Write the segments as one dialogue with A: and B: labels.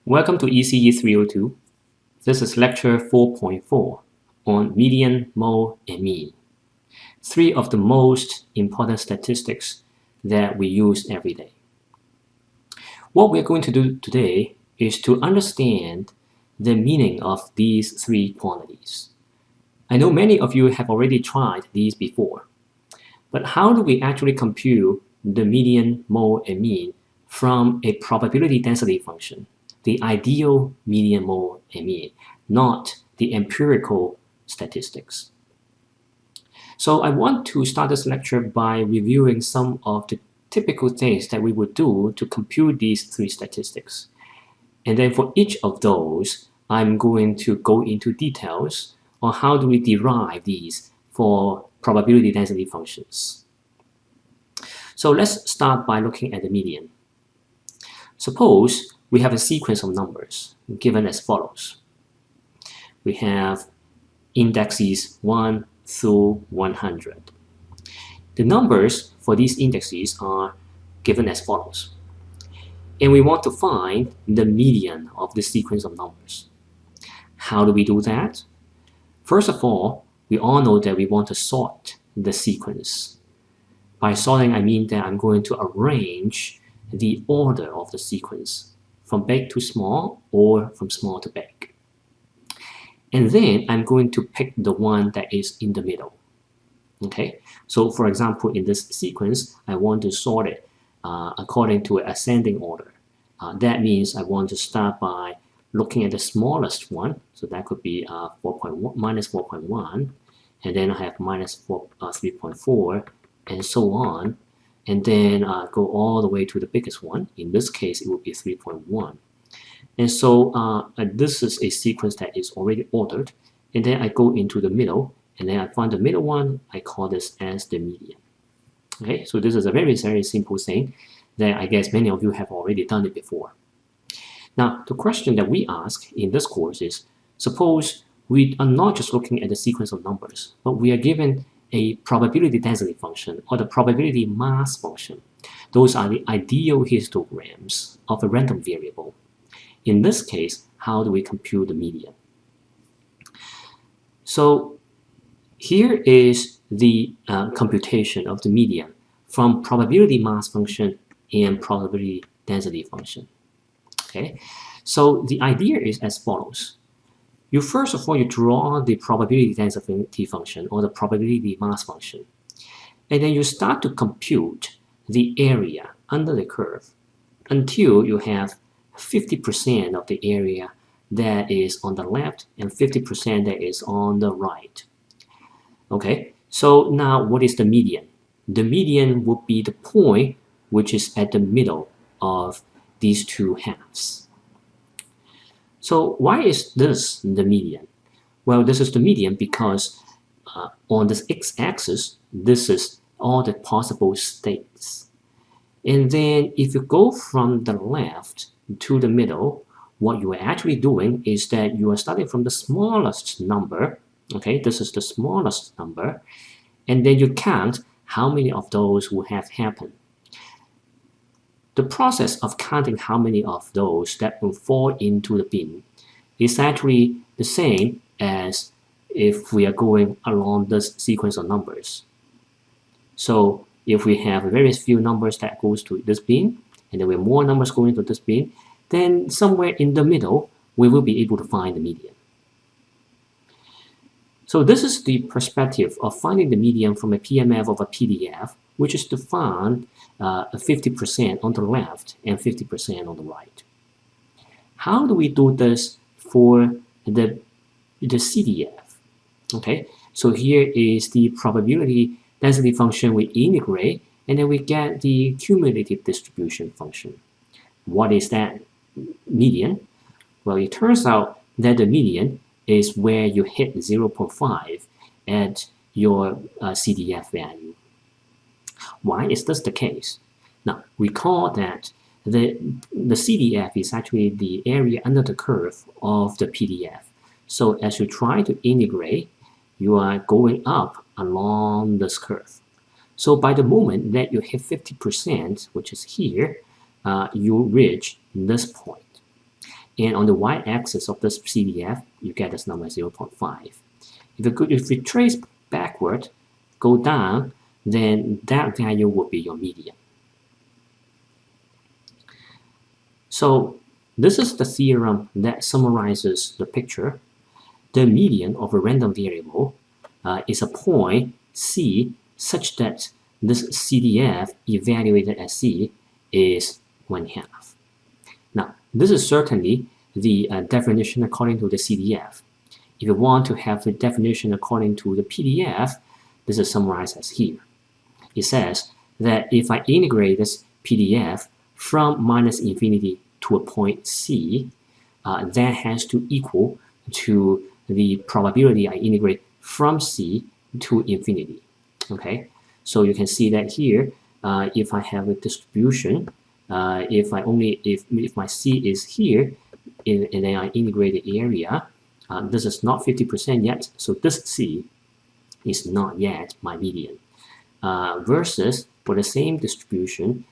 A: Welcome to ECE 302. This is lecture 4.4 on median, mode, and mean. Three of the most important statistics that we use every day. What we're going to do today is to understand the meaning of these three quantities. I know many of you have already tried these before, but how do we actually compute the median, mode, and mean from a probability density function? The ideal median, mode, and mean, not the empirical statistics. So I want to start this lecture by reviewing some of the typical things that we would do to compute these three statistics. And then for each of those, I'm going to go into details on how do we derive these for probability density functions. So let's start by looking at the median. Suppose we have a sequence of numbers given as follows. We have indexes 1 through 100. The numbers for these indexes are given as follows. And we want to find the median of the sequence of numbers. How do we do that? First of all, we all know that we want to sort the sequence. By sorting, I mean that I'm going to arrange the order of the sequence from big to small or from small to big. And then I'm going to pick the one that is in the middle. Okay, so for example, in this sequence, I want to sort it according to an ascending order. That means I want to start by looking at the smallest one. So that could be 4.1 minus 4.1, and then I have minus 3.4, and so on. And then go all the way to the biggest one. In this case, it would be 3.1. And so this is a sequence that is already ordered. And then I go into the middle, and then I find the middle one. I call this as the median. Okay, so this is a very, very simple thing that I guess many of you have already done it before. Now, the question that we ask in this course is, suppose we are not just looking at the sequence of numbers, but we are given a probability density function or the probability mass function. Those are the ideal histograms of a random variable. In this case, how do we compute the median? So here is the computation of the median from probability mass function and probability density function. Okay, so the idea is as follows. You first of all, you draw the probability density function or the probability mass function. And then you start to compute the area under the curve until you have 50% of the area that is on the left and 50% that is on the right. Okay, so now what is the median? The median would be the point which is at the middle of these two halves. So why is this the median? Well, this is the median because on this x-axis, this is all the possible states. And then if you go from the left to the middle, what you are actually doing is that you are starting from the smallest number. Okay, this is the smallest number. And then you count how many of those will have happened. The process of counting how many of those that will fall into the bin is actually the same as if we are going along this sequence of numbers. So if we have very few numbers that goes to this bin, and there were more numbers going to this bin, then somewhere in the middle, we will be able to find the median. So this is the perspective of finding the median from a PMF of a PDF, which is to find 50% on the left and 50% on the right. How do we do this for the CDF? Okay, so here is the probability density function we integrate, and then we get the cumulative distribution function. What is that median? Well, it turns out that the median is where you hit 0.5 at your CDF value. Why is this the case? Now, recall that the CDF is actually the area under the curve of the PDF. So as you try to integrate, you are going up along this curve. So by the moment that you hit 50%, which is here, you reach this point. and on the y-axis of this CDF, you get this number 0.5. If you trace backward, go down, then that value will be your median. So this is the theorem that summarizes the picture. The median of a random variable is a point C such that this CDF evaluated as C is 1/2. Now, this is certainly the definition according to the CDF. If you want to have the definition according to the PDF, this is summarized as here. It says that if I integrate this PDF from -infinity to a point C, that has to equal to the probability I integrate from C to infinity. Okay, so you can see that here, if I have a distribution, if my C is here, and then I integrate the area, this is not 50% yet, so this C is not yet my median. Versus for the same distribution,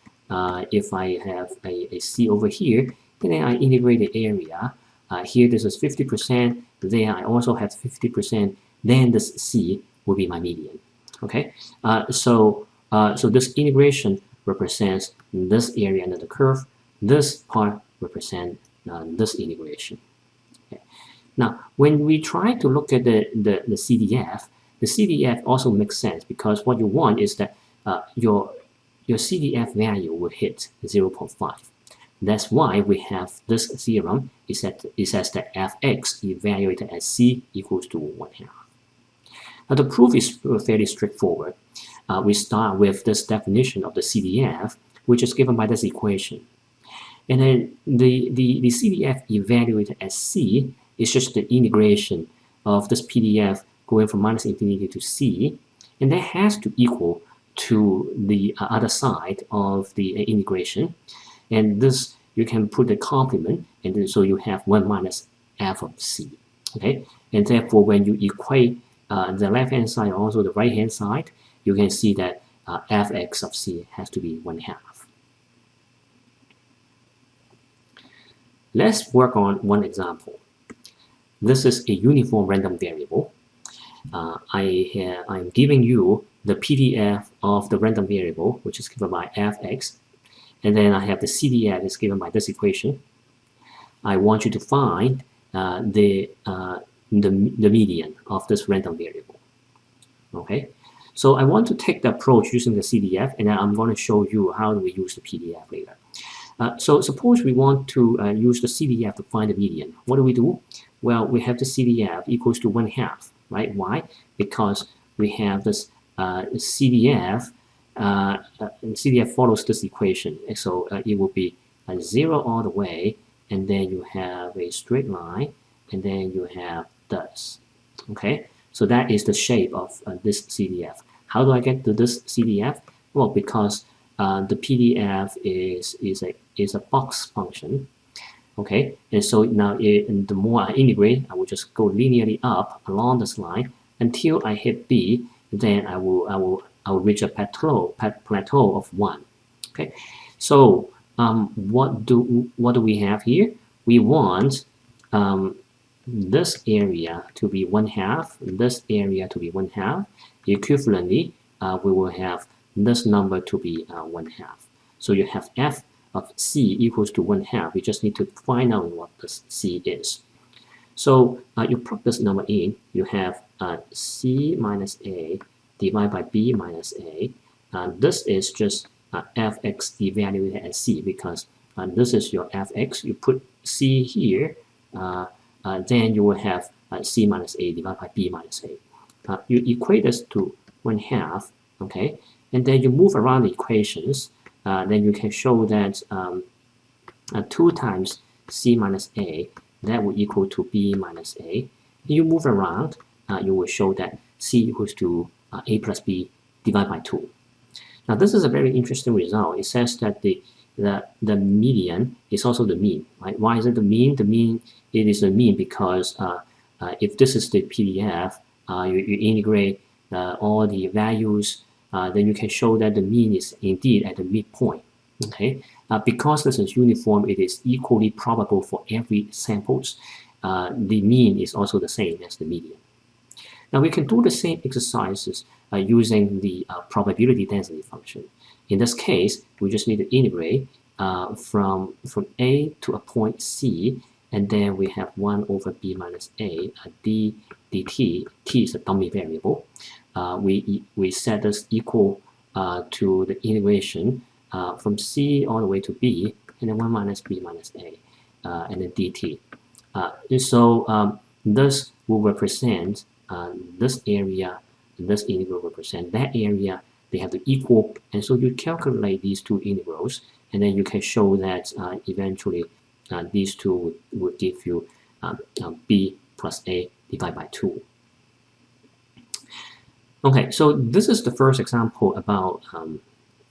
A: if I have a C over here, and then I integrate the area, here this is 50%, there I also have 50%, then this C will be my median. Okay, so this integration represents this area under the curve. This part represents this integration. Okay. Now, when we try to look at the CDF, the CDF also makes sense because what you want is that your CDF value will hit 0.5. That's why we have this theorem. It says that fx evaluated as C equals to 1/2. Now the proof is fairly straightforward. We start with this definition of the CDF, which is given by this equation. And then the CDF evaluated as C is just the integration of this PDF going from -infinity to C, and that has to equal to the other side of the integration. And this, you can put the complement, and then so you have 1 minus f of C. Okay, and therefore when you equate the left-hand side, also the right-hand side, you can see that fx of C has to be 1/2. Let's work on one example. This is a uniform random variable. I'm giving you the PDF of the random variable, which is given by fx, and then I have the CDF is given by this equation. I want you to find the median of this random variable. Okay, so I want to take the approach using the CDF, and then I'm going to show you how do we use the PDF later. So suppose we want to use the CDF to find the median. What do? Well, we have the CDF equals to 1/2, right? Why? Because we have this CDF. CDF follows this equation, so it will be 0 all the way, and then you have a straight line, and then you have this. Okay, so that is the shape of this CDF. How do I get to this CDF? Well, because the PDF is a box function. Okay, and so now the more I integrate, I will just go linearly up along this line until I hit B. Then I will reach a plateau of 1. Okay, so what do we have here? We want this area to be 1/2, this area to be 1/2. Equivalently, we will have this number to be 1/2. So you have f of C equals to 1/2. We just need to find out what this C is. So you plug this number in. You have C minus A divided by B minus A. This is just fx evaluated as C because this is your fx. You put C here, then you will have C minus A divided by B minus A. You equate this to 1/2, okay? And then you move around the equations. Then you can show that 2 times C minus A, that will equal to B minus A. You move around, you will show that C equals to A plus B divided by 2. Now this is a very interesting result. It says that the median is also the mean, right? Why is it the mean? The mean, it is the mean because if this is the PDF, you integrate all the values, then you can show that the mean is indeed at the midpoint. Okay, because this is uniform, it is equally probable for every samples. The mean is also the same as the median. Now we can do the same exercises using the probability density function. In this case, we just need to integrate from A to a point C, and then we have 1 over b minus a d dt. T is a dummy variable. We set this equal to the integration from C all the way to B, and then 1 minus b minus a, and then dt. This will represent this area, and this integral will represent that area. They have to equal, and so you calculate these two integrals, and then you can show that eventually these two would give you b plus a divided by 2. Okay, so this is the first example about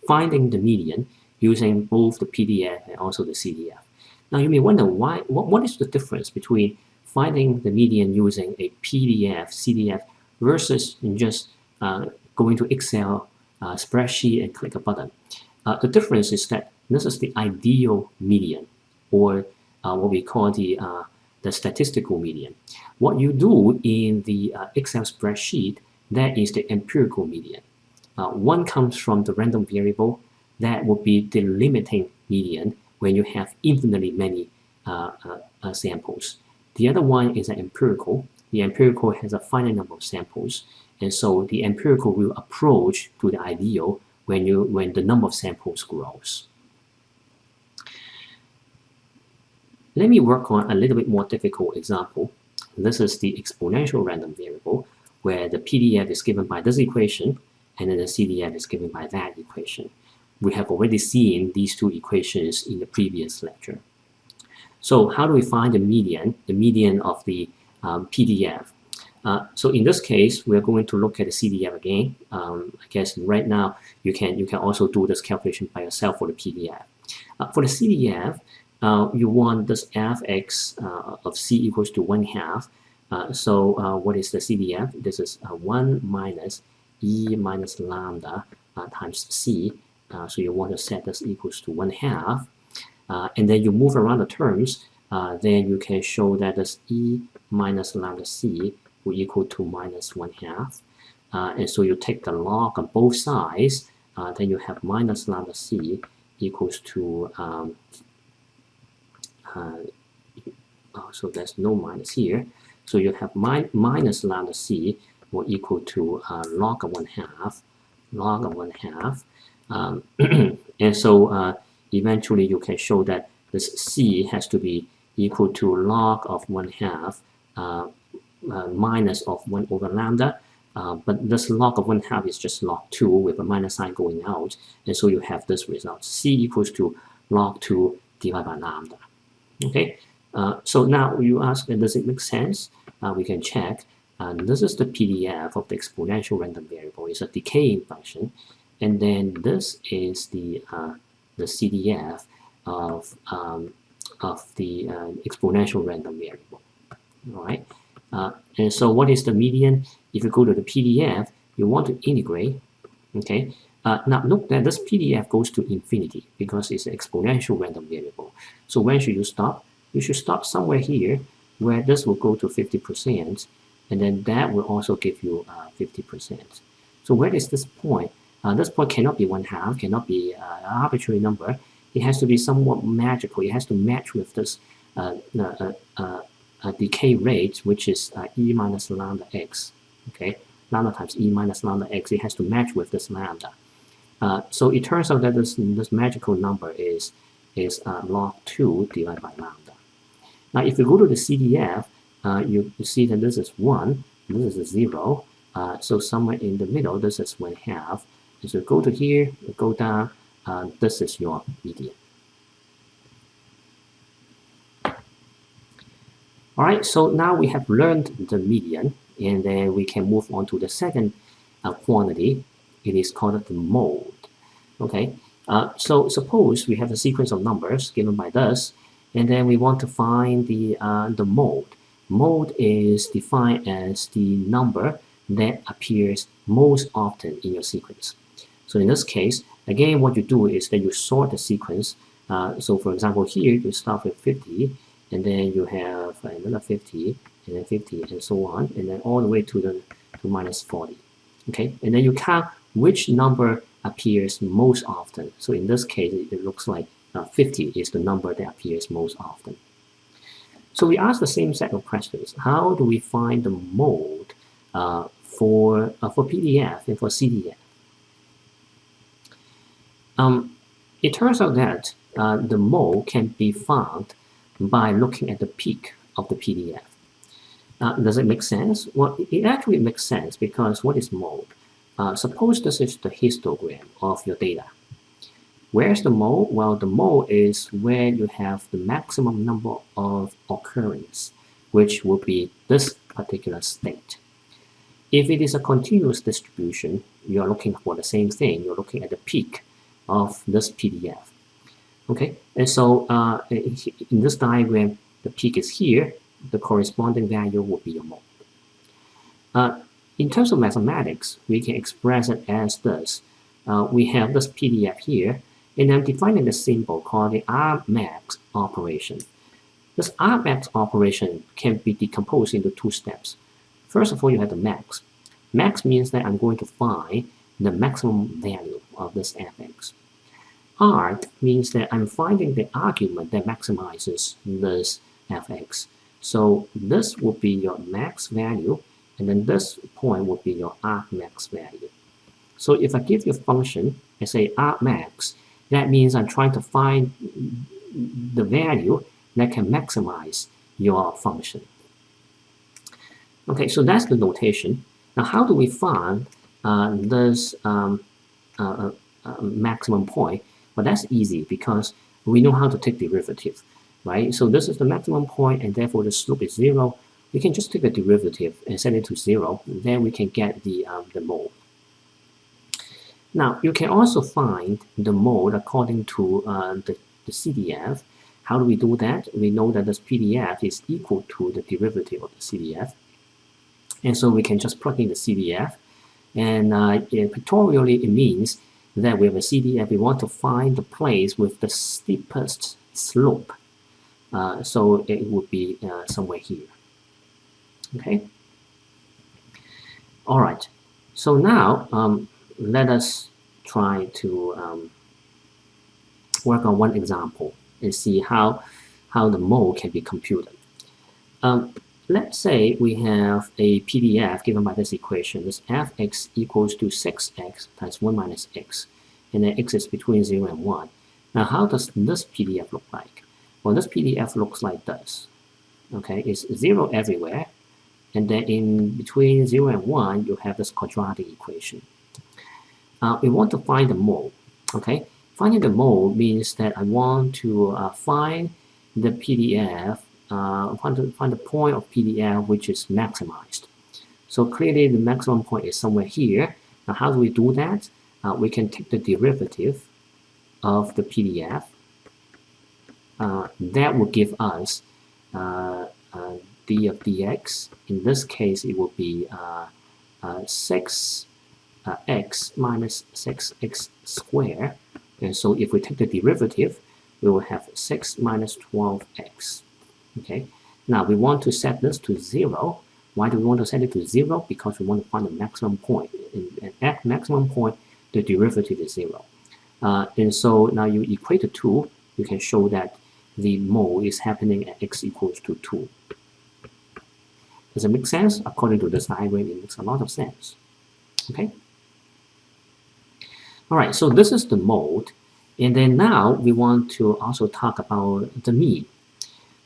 A: finding the median using both the PDF and also the CDF. Now you may wonder what is the difference between finding the median using a PDF, CDF versus just going to Excel spreadsheet and click a button. The difference is that this is the ideal median, or what we call the statistical median. What you do in the Excel spreadsheet, that is the empirical median. One comes from the random variable. That would be the limiting median when you have infinitely many samples. The other one is an empirical. The empirical has a finite number of samples, and so the empirical will approach to the ideal when the number of samples grows. Let me work on a little bit more difficult example. This is the exponential random variable, where the PDF is given by this equation, and then the CDF is given by that equation. We have already seen these two equations in the previous lecture. So how do we find the median of the PDF? So in this case, we're going to look at the CDF again. I guess right now you can also do this calculation by yourself for the PDF. For the CDF, you want this fx of c equals to 1/2. So what is the CDF? This is 1 minus e minus lambda times c. So you want to set this equals to 1/2. And then you move around the terms, then you can show that this e minus lambda c will equal to minus 1/2. And so you take the log on both sides, then you have minus lambda c equals to, so there's no minus here. So you have minus lambda c will equal to log of 1/2, log of 1/2. And so eventually you can show that this c has to be equal to log of 1/2 minus of 1 over lambda. But this log of 1/2 is just log 2 with a minus sign going out. And so you have this result. C equals to log 2 divided by lambda. Okay, so now you ask, does it make sense? We can check. This is the PDF of the exponential random variable. It's a decaying function. And then this is the CDF of the exponential random variable. All right. And so what is the median? If you go to the PDF, you want to integrate. Okay. Now look that this PDF goes to infinity because it's an exponential random variable. So when should you stop? You should stop somewhere here where this will go to 50%, and then that will also give you 50%. So where is this point? This point cannot be 1/2, cannot be an arbitrary number. It has to be somewhat magical. It has to match with this decay rate, which is e minus lambda x. Okay, lambda times e minus lambda x. It has to match with this lambda. So it turns out that this magical number is log 2 divided by lambda. Now, if you go to the CDF, you see that this is 1, this is 0. So somewhere in the middle, this is 1/2. So go to here, go down, this is your median. All right, so now we have learned the median, and then we can move on to the second quantity. It is called the mode. Okay, so suppose we have a sequence of numbers given by this, and then we want to find the mode. Mode is defined as the number that appears most often in your sequence. So in this case, again, what you do is that you sort the sequence So for example, here you start with 50, and then you have another 50, and then 50, and so on, and then all the way to minus 40. Okay, and then you count which number appears most often. So in this case, it looks like 50 is the number that appears most often. So we ask the same set of questions. How do we find the mode for PDF and for CDF? It turns out that the mode can be found by looking at the peak of the PDF. Does it make sense? Well, it actually makes sense because what is mode? Suppose this is the histogram of your data. Where's the mode? Well, the mode is where you have the maximum number of occurrence, which will be this particular state. If it is a continuous distribution, you're looking for the same thing. You're looking at the peak of this PDF. Okay, and so in this diagram, the peak is here. The corresponding value will be your mode. In terms of mathematics, we can express it as this. We have this PDF here, and I'm defining a symbol called the Rmax operation. This Rmax operation can be decomposed into two steps. First of all, you have the max. Max means that I'm going to find the maximum value of this fx. Arg means that I'm finding the argument that maximizes this fx. So this will be your max value, and then this point will be your argmax value. So if I give you a function and say argmax, that means I'm trying to find the value that can maximize your function. Okay, so that's the notation. Now, how do we find this maximum point? Well, that's easy because we know how to take derivative, right? So this is the maximum point, and therefore the slope is 0. We can just take a derivative and set it to 0. Then we can get the mode. Now, you can also find the mode according to the CDF. How do we do that? We know that this PDF is equal to the derivative of the CDF. And so we can just plug in the CDF. And pictorially, it means that we have a CDF. We want to find the place with the steepest slope. So it would be somewhere here. Okay. All right. So now let us try to work on one example and see how the mode can be computed. Let's say we have a PDF given by this equation. This fx equals to 6x times 1 minus x, and then x is between 0 and 1. Now, how does this PDF look like? Well, this PDF looks like this. Okay, it's 0 everywhere, and then in between 0 and 1, you have this quadratic equation. We want to find the mode. Okay, finding the mode means that I want to find the PDF. Find the point of PDF which is maximized. So clearly the maximum point is somewhere here. Now how do we do that? We can take the derivative of the PDF. That will give us d of dx. In this case, it will be 6x minus 6x squared. And so if we take the derivative, we will have 6 minus 12x. Okay, now we want to set this to 0. Why do we want to set it to 0? Because we want to find the maximum point. At maximum point, the derivative is 0. And so now you equate the two, you can show that the mode is happening at x equals to 2. Does it make sense? According to this diagram, it makes a lot of sense. Okay. All right, so this is the mode. And then now we want to also talk about the mean.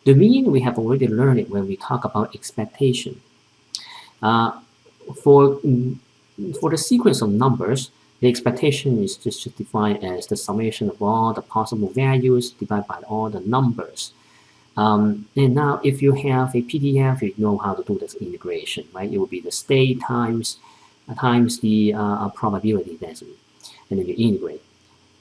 A: The mean, we have already learned it when we talk about expectation. For the sequence of numbers, the expectation is just defined as the summation of all the possible values divided by all the numbers. And now if you have a PDF, you know how to do this integration, right? It will be the state times the probability density, and then you integrate.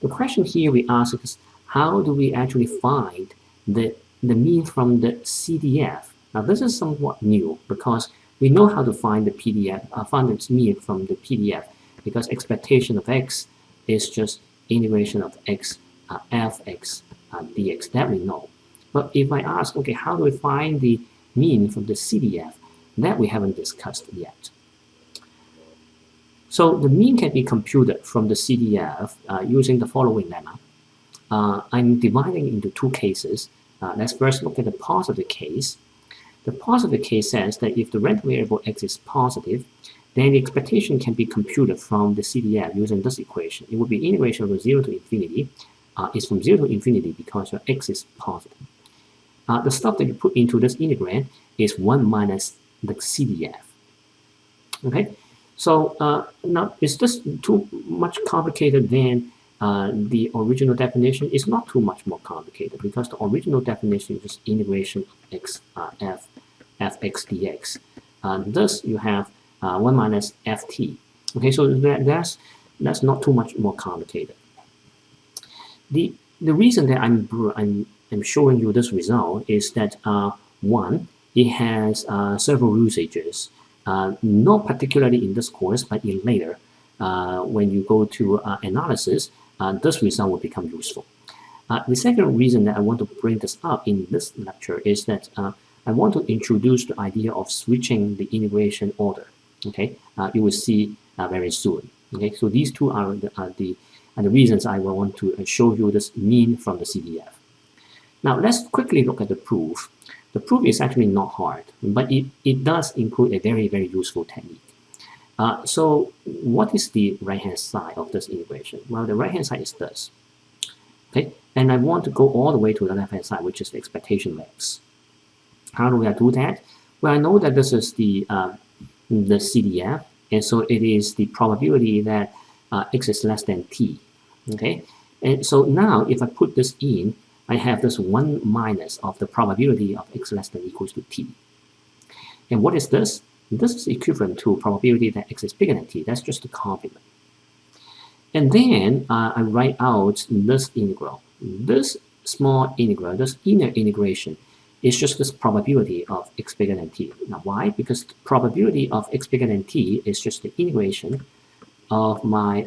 A: The question here we ask is, how do we actually find the mean from the CDF? Now this is somewhat new because we know how to find the PDF, find its mean from the PDF, because expectation of x is just integration of x, fx dx, that we know. But if I ask, okay, how do we find the mean from the CDF, that we haven't discussed yet. So the mean can be computed from the CDF using the following lemma. I'm dividing into two cases. Let's first look at the positive case. The positive case says that if the random variable x is positive, then the expectation can be computed from the CDF using this equation. It would be integration from 0 to infinity. It's from 0 to infinity because your x is positive. The stuff that you put into this integrand is 1 minus the CDF. Okay, so now is this too much complicated than the original definition? It's not too much more complicated because the original definition is just integration of x fx dx. Thus you have 1 minus ft. Okay, so that's not too much more complicated. The reason that I'm showing you this result is that one, it has several usages, not particularly in this course, but in later, when you go to analysis, this result will become useful. The second reason that I want to bring this up in this lecture is that I want to introduce the idea of switching the integration order. Okay, you will see very soon. Okay, so these two are the reasons I want to show you this mean from the CDF. Now let's quickly look at the proof. The proof is actually not hard, but it does include a very, very useful technique. So what is the right-hand side of this integration? Well, the right-hand side is this. Okay, and I want to go all the way to the left-hand side, which is the expectation of x. How do I do that? Well, I know that this is the CDF, and so it is the probability that x is less than t. Okay, and so now if I put this in, I have this 1 minus of the probability of x less than or equals to t. And what is this? This is equivalent to probability that x is bigger than t. That's just a complement. And then I write out this integral. This small integral, this inner integration, is just this probability of x bigger than t. Now why? Because the probability of x bigger than t is just the integration of my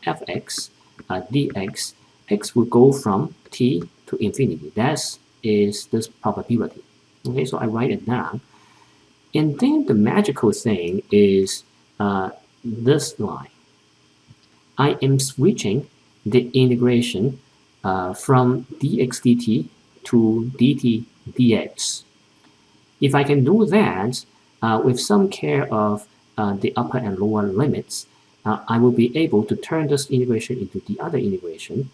A: fx dx. X will go from t to infinity. That is this probability. Okay, so I write it down. And then the magical thing is this line. I am switching the integration from dx dt to dt dx. If I can do that with some care of the upper and lower limits, I will be able to turn this integration into the other integration.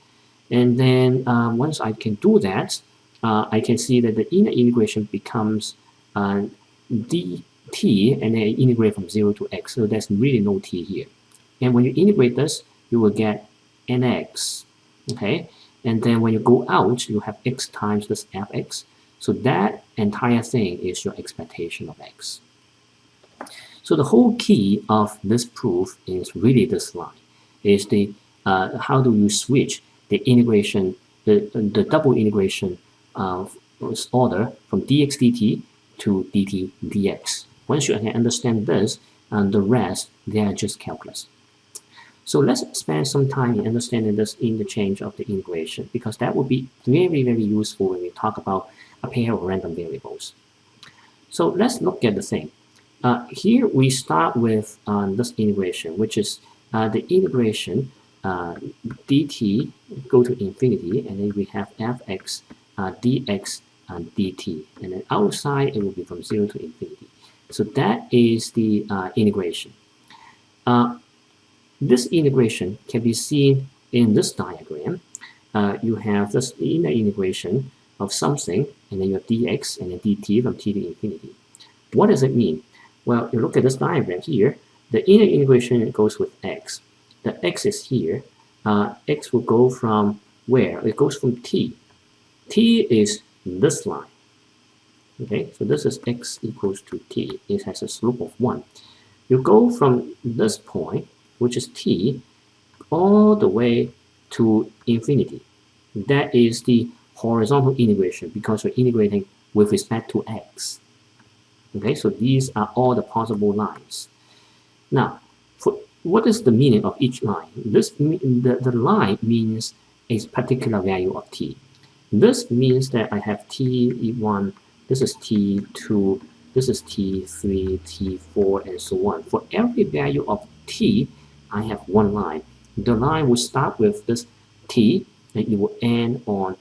A: And then once I can do that, I can see that the inner integration becomes dt, and then I integrate from 0 to x. So there's really no t here. And when you integrate this, you will get nx. Okay, and then when you go out, you have x times this fx. So that entire thing is your expectation of x. So the whole key of this proof is really this line. Is the how do you switch the integration, the double integration order from dx dt to dt dx. Once you can understand this, the rest, they are just calculus. So let's spend some time in understanding this interchange of the integration, because that will be very, very useful when we talk about a pair of random variables. So let's look at the thing. Here we start with this integration, which is the integration dt go to infinity, and then we have fx dx dt, and then outside it will be from 0 to infinity. So that is the integration. This integration can be seen in this diagram. You have this inner integration of something, and then you have dx and then dt from t to infinity. What does it mean? Well, you look at this diagram here. The inner integration goes with x. The x is here. X will go from where? It goes from t. T is this line. Okay, so this is x equals to t. It has a slope of 1. You go from this point, which is t, all the way to infinity. That is the horizontal integration because we're integrating with respect to x. Okay, so these are all the possible lines. Now, what is the meaning of each line? The line means a particular value of t. This means that I have T1, this is T2, this is T3, T4, and so on. For every value of T, I have one line. The line will start with this T, and it will end on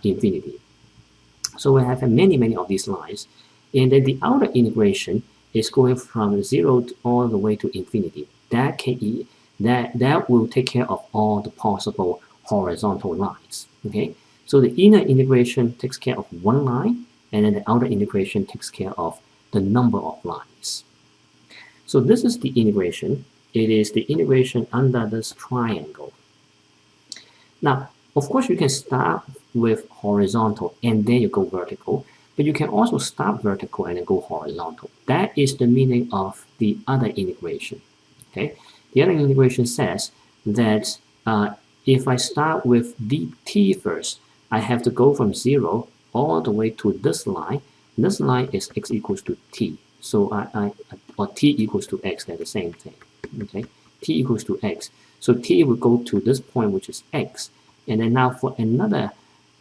A: infinity. So we have many of these lines. And then the outer integration is going from 0 all the way to infinity. That will take care of all the possible horizontal lines. Okay, so the inner integration takes care of one line, and then the outer integration takes care of the number of lines. So this is the integration. It is the integration under this triangle. Now, of course, you can start with horizontal and then you go vertical, but you can also start vertical and then go horizontal. That is the meaning of the other integration. Okay, the other integration says that if I start with dt first, I have to go from 0 all the way to this line. This line is x equals to t. So or t equals to x, they're the same thing. Okay, t equals to x. So t will go to this point, which is x. And then now for another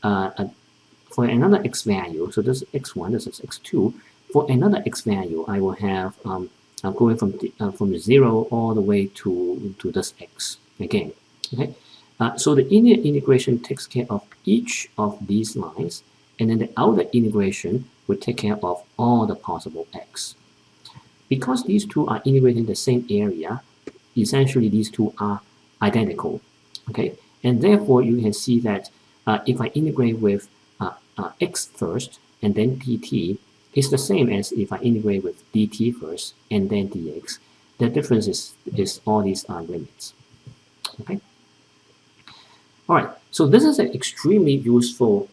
A: x value, so this is x1, this is x2. For another x value, I will have I'm going from 0 all the way to this x again. Okay, so the inner integration takes care of each of these lines, and then the outer integration will take care of all the possible x. Because these two are integrating the same area, essentially these two are identical. Okay, and therefore you can see that if I integrate with x first and then dt, it's the same as if I integrate with dt first and then dx. The difference is all these limits. Okay. All right. So this is an extremely useful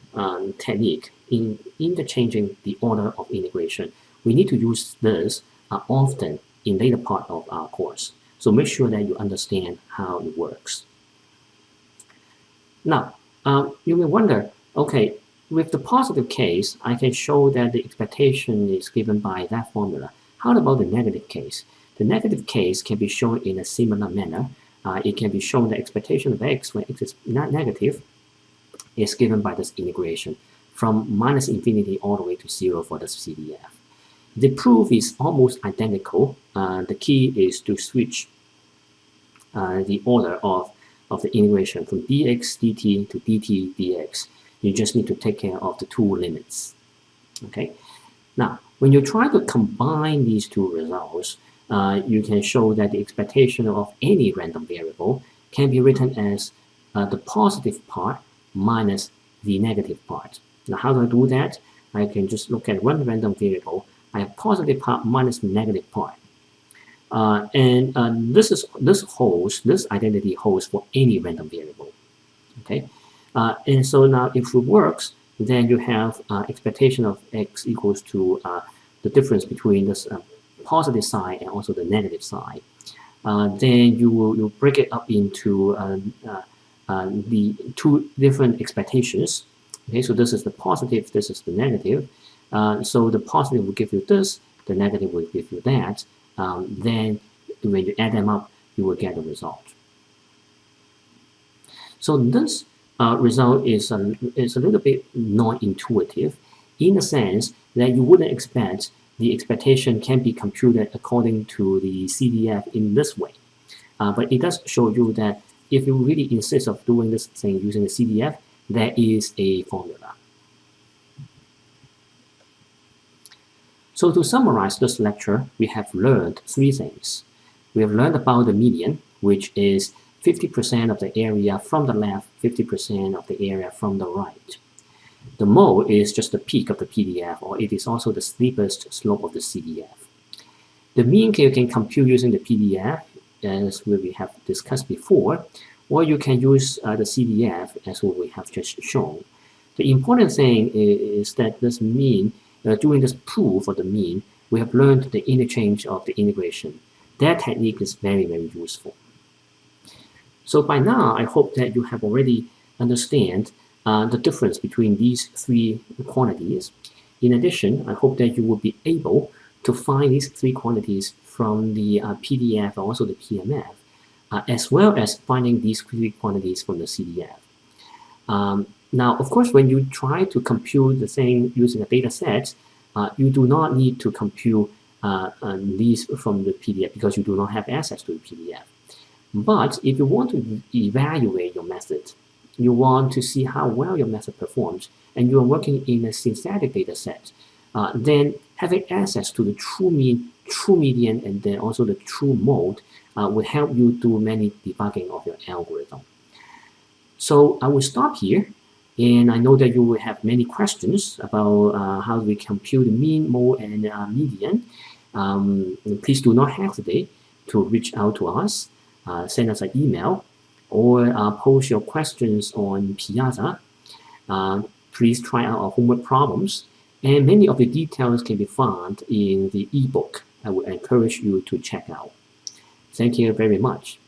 A: technique in interchanging the order of integration. We need to use this often in later part of our course. So make sure that you understand how it works. Now, you may wonder, okay, with the positive case, I can show that the expectation is given by that formula. How about the negative case? The negative case can be shown in a similar manner. It can be shown that expectation of x when x is not negative is given by this integration from minus infinity all the way to 0 for this CDF. The proof is almost identical. The key is to switch the order of the integration from dx dt to dt dx. You just need to take care of the two limits. Okay. Now, when you try to combine these two results, you can show that the expectation of any random variable can be written as the positive part minus the negative part. Now, how do I do that? I can just look at one random variable. I have positive part minus negative part. This identity holds for any random variable. Okay, and so now if it works, then you have expectation of x equals to the difference between this positive side and also the negative side. Then you break it up into the two different expectations. Okay, so this is the positive, this is the negative. So the positive will give you this, the negative will give you that. Then when you add them up, you will get a result. So this result is a little bit non-intuitive in the sense that you wouldn't expect the expectation can be computed according to the CDF in this way. But it does show you that if you really insist of doing this thing using the CDF, there is a formula. So to summarize this lecture, we have learned three things. We have learned about the median, which is 50% of the area from the left, 50% of the area from the right. The mode is just the peak of the PDF, or it is also the steepest slope of the CDF. The mean you can compute using the PDF, as we have discussed before, or you can use the CDF, as what we have just shown. The important thing is that this mean, during this proof of the mean, we have learned the interchange of the integration. That technique is very, very useful. So by now, I hope that you have already understand the difference between these three quantities. In addition, I hope that you will be able to find these three quantities from the PDF and also the PMF, as well as finding these three quantities from the CDF. Now, of course, when you try to compute the thing using a data set, you do not need to compute these from the PDF because you do not have access to the PDF. But if you want to evaluate your method, you want to see how well your method performs, and you are working in a synthetic data set, then having access to the true mean, true median, and then also the true mode will help you do many debugging of your algorithm. So I will stop here, and I know that you will have many questions about how we compute the mean, mode, and median. Please do not hesitate to reach out to us, send us an email, or post your questions on Piazza. Please try out our homework problems, and many of the details can be found in the ebook I would encourage you to check out. Thank you very much.